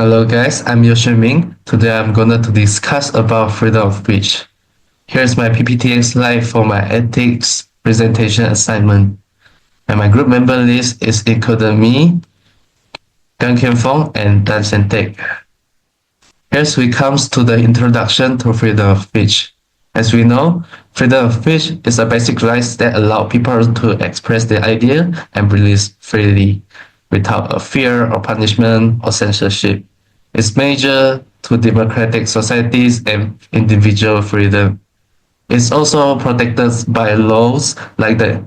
Hello guys, I'm Ming. Today I'm going to discuss about freedom of speech. Here's my PPT slide for my ethics presentation assignment. And my group member list is included me, Gan Kim Fong, and Dan Sen Teck. Here's we comes to the introduction to freedom of speech. As we know, freedom of speech is a basic right that allows people to express their idea and beliefs freely, without a fear of punishment or censorship. It's major to democratic societies and individual freedom. It's also protected by laws like the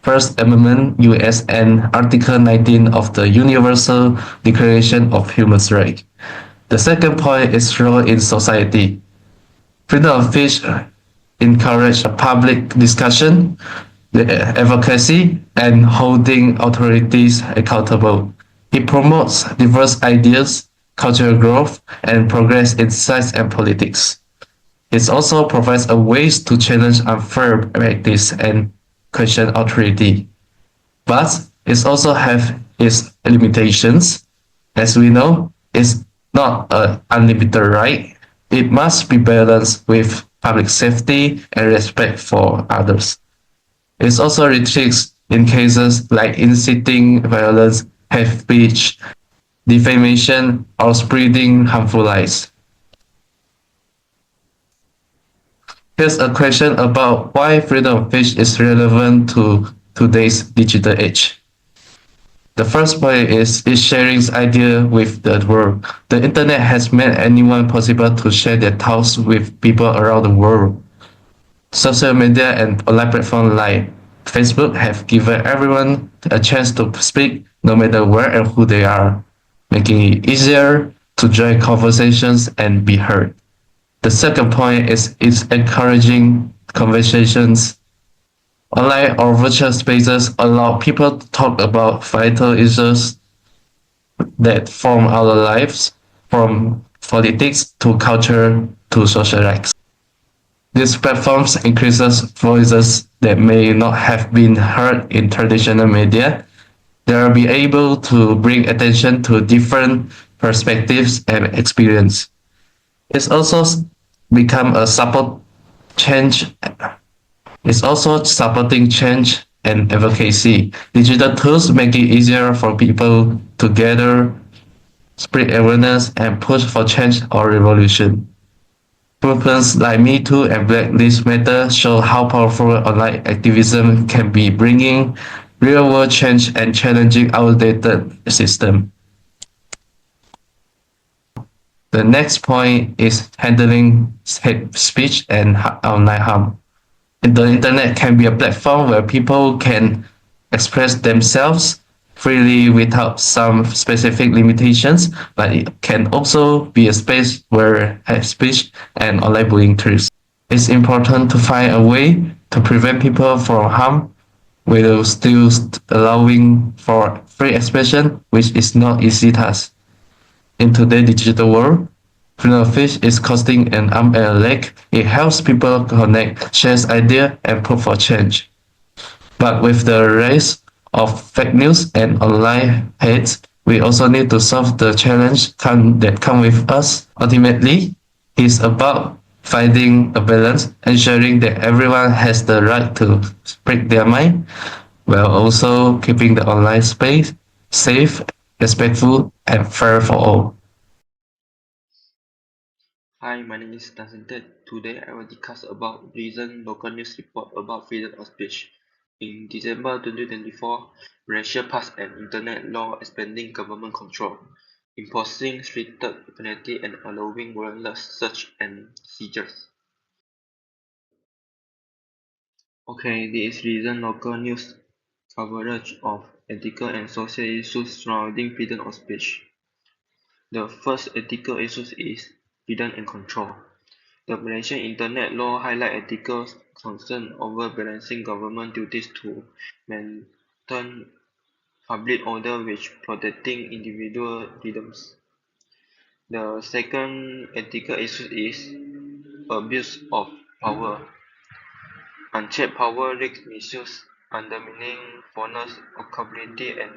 First Amendment US and Article 19 of the Universal Declaration of Human Rights. The second point is role in society. Freedom of speech encourage a public discussion, the advocacy, and holding authorities accountable. It promotes diverse ideas, cultural growth, and progress in science and politics. It also provides a ways to challenge unfair practice and question authority. But it also have its limitations. As we know, it's not an unlimited right. It must be balanced with public safety and respect for others. It also restricts in cases like inciting violence, hate speech, defamation, or spreading harmful lies. Here's a question about why freedom of speech is relevant to today's digital age. The first point is sharing ideas with the world. The internet has made anyone possible to share their thoughts with people around the world. Social media and online platforms like Facebook have given everyone a chance to speak no matter where and who they are, making it easier to join conversations and be heard. The second point is it's encouraging conversations. Online or virtual spaces allow people to talk about vital issues that form our lives, from politics to culture to social rights. These platforms increases voices that may not have been heard in traditional media. They will be able to bring attention to different perspectives and experience. It's also become a support change. It's also supporting change and advocacy. Digital tools make it easier for people to gather, spread awareness, and push for change or revolution. Movements like Me Too and Black Lives Matter show how powerful online activism can be, bringing real-world change and challenging outdated system. The next point is handling hate speech and online harm. The internet can be a platform where people can express themselves freely without some specific limitations, but it can also be a space where hate speech and online bullying thrives. It's important to find a way to prevent people from harm while still allowing for free expression, which is not easy task. In today's digital world, freedom of speech is costing an arm and a leg. It helps people connect, share ideas, and push for change. But with the rise of fake news and online hate, we also need to solve the challenge that come with us. Ultimately, it's about finding a balance, ensuring that everyone has the right to speak their mind, while also keeping the online space safe, respectful, and fair for all. Hi, my name is Ted. Today I will discuss about recent local news report about freedom of speech. In December 2024, Malaysia passed an internet law expanding government control, imposing stricter penalty and allowing warrantless search and seizures. Okay, this is recent local news coverage of ethical and social issues surrounding freedom of speech. The first ethical issue is freedom and control. The Malaysian Internet law highlights ethical concerns over balancing government duties to maintain public order with protecting individual freedoms. The second ethical issue is abuse of power. Unchecked power risks misuse, undermining fairness, accountability, and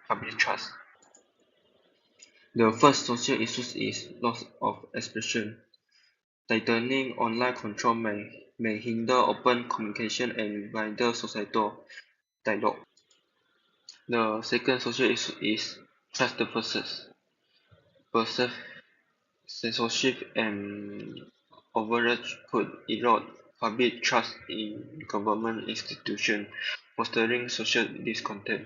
public trust. The first social issue is loss of expression. Tightening online control may hinder open communication and wider societal dialogue. The second social issue is trust deficits. Perceived censorship and overreach could erode public trust in government institutions, fostering social discontent.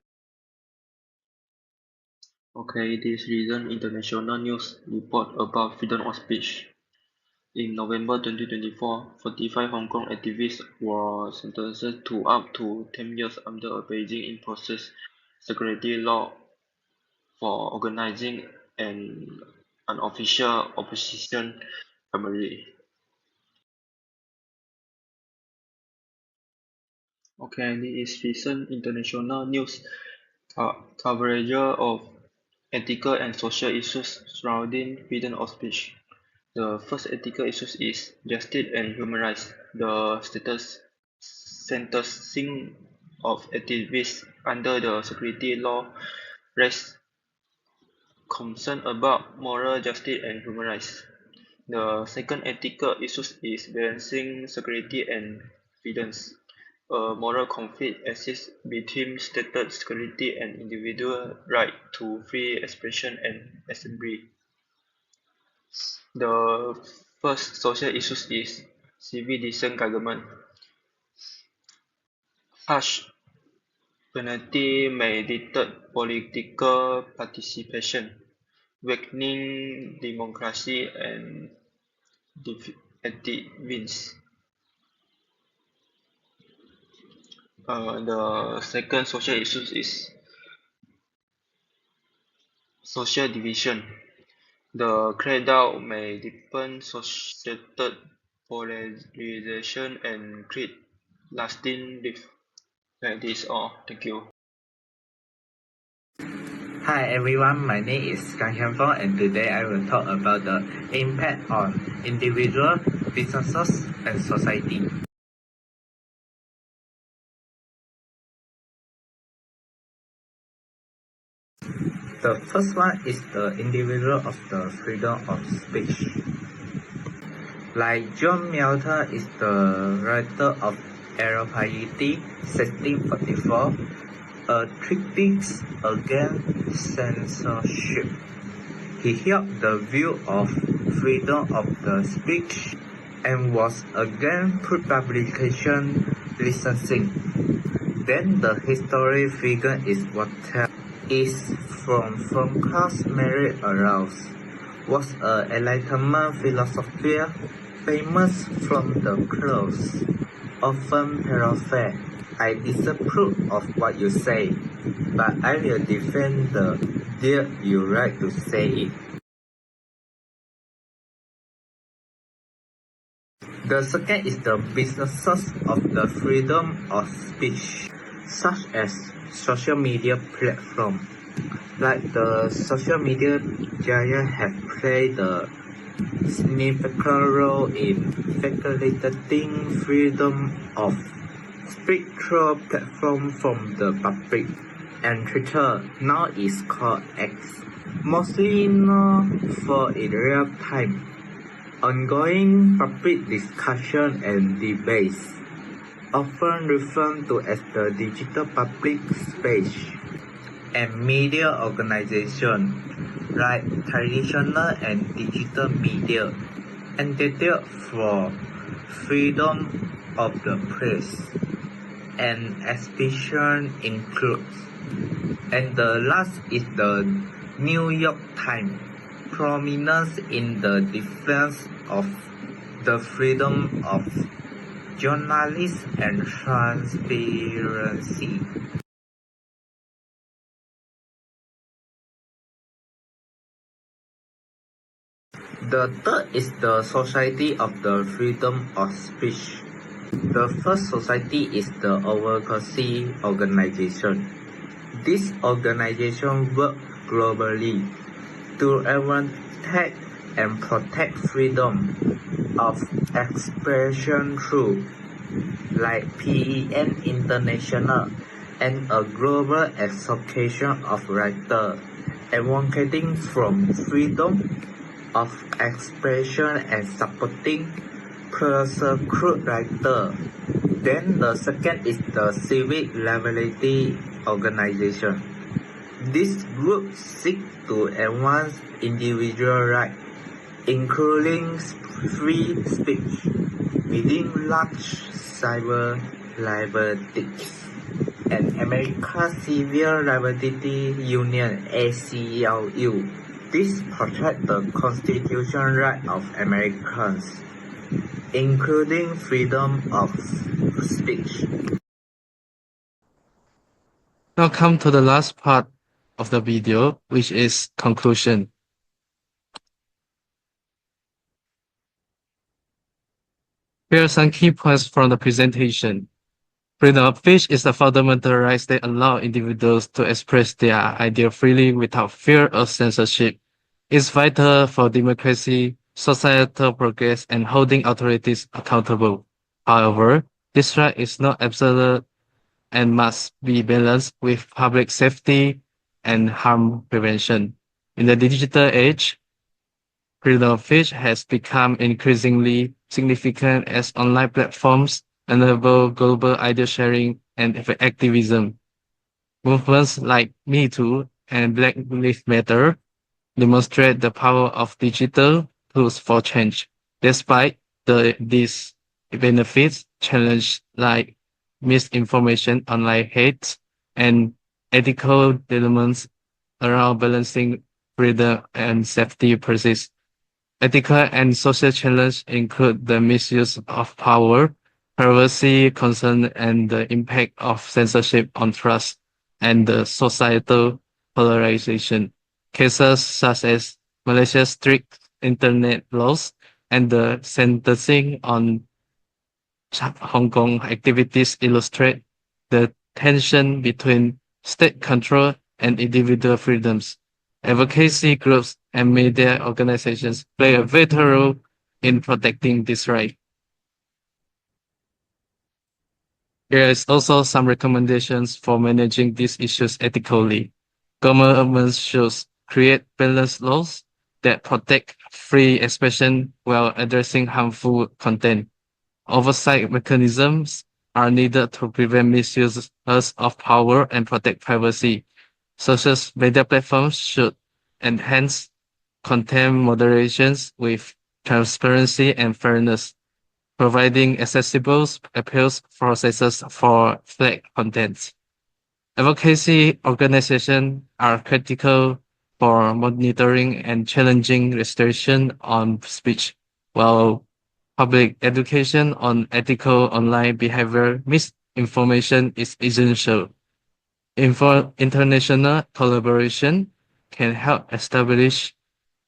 Okay, this recent international news report about freedom of speech. In November 2024, 45 Hong Kong activists were sentenced to up to 10 years under a Beijing imposed security law for organizing an unofficial opposition primary. Okay, this is recent international news coverage of ethical and social issues surrounding freedom of speech. The first ethical issue is justice and human rights. The sentencing of activists under the security law raised concern about moral justice and human rights. The second ethical issue is balancing security and freedoms. A moral conflict exists between stated security and individual right to free expression and assembly. The first social issue is civil decent government. Harsh penalty may deter political participation, weakening democracy and activism. The second social issue is social division. The crackdown may deepen social polarization and create lasting rifts. That is all. Thank you. Hi everyone, my name is Kang Hyun Fong and today I will talk about the impact on individual, businesses and society. The first one is the individual of the freedom of speech. Like John Milton is the writer of Aeropiety 1644, a treatise against censorship. He held the view of freedom of the speech and was against publication licensing. Then the history figure is Voltaire is from class merit aroused, was an Enlightenment philosopher famous from the close, often paraphrased. I disapprove of what you say, but I will defend the dear you right to say it. The second is the businesses of the freedom of speech, such as social media platform. Like the social media giant have played a significant role in facilitating freedom of speech through platform from the public. And Twitter now is called X, mostly known for its real-time, ongoing public discussion and debates, often referred to as the digital public space, and media organizations like traditional and digital media, entitled for freedom of the press and expression includes. And the last is the New York Times, prominence in the defense of the freedom of journalists and transparency. The third is the Society of the Freedom of Speech. The first society is the Advocacy Organization. This organization works globally to advocate and protect freedom of expression through, like PEN International, and a global association of writers advocating from freedom of expression and supporting persecuted writers. Then the second is the civic liberty organization. This group seeks to advance individual rights, including free speech, within large civil liberties. And American Civil Liberty Union (ACLU). This protects the constitutional rights of Americans, including freedom of speech. Now come to the last part of the video, which is conclusion. Here are some key points from the presentation. Freedom of speech is a fundamental right that allows individuals to express their idea freely without fear of censorship. It's vital for democracy, societal progress, and holding authorities accountable. However, this right is not absolute and must be balanced with public safety and harm prevention. In the digital age, freedom of speech has become increasingly significant as online platforms enable global idea sharing and activism. Movements like Me Too and Black Lives Matter demonstrate the power of digital tools for change. Despite these benefits, challenges like misinformation, online hate, and ethical dilemmas around balancing freedom and safety persist. Ethical and social challenges include the misuse of power, privacy concern, and the impact of censorship on trust and the societal polarization. Cases such as Malaysia's strict internet laws and the sentencing on Hong Kong activities illustrate the tension between state control and individual freedoms. Advocacy groups and media organizations play a vital role in protecting this right. Here is also some recommendations for managing these issues ethically. Governments should create balanced laws that protect free expression while addressing harmful content. Oversight mechanisms are needed to prevent misuse of power and protect privacy. Social media platforms should enhance content moderations with transparency and fairness, providing accessible appeals processes for flag content. Advocacy organizations are critical for monitoring and challenging restriction on speech, while public education on ethical online behavior misinformation is essential. International collaboration can help establish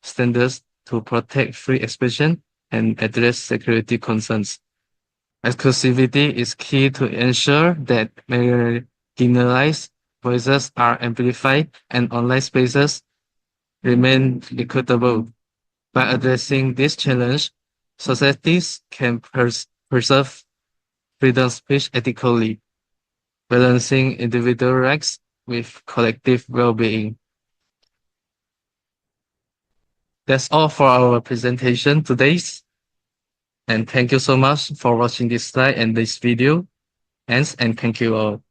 standards to protect free expression and address security concerns. Exclusivity is key to ensure that marginalized voices are amplified and online spaces remain equitable. By addressing this challenge, societies can preserve freedom of speech ethically, balancing individual rights with collective well-being. That's all for our presentation today. And thank you so much for watching this slide and this video. And thank you all.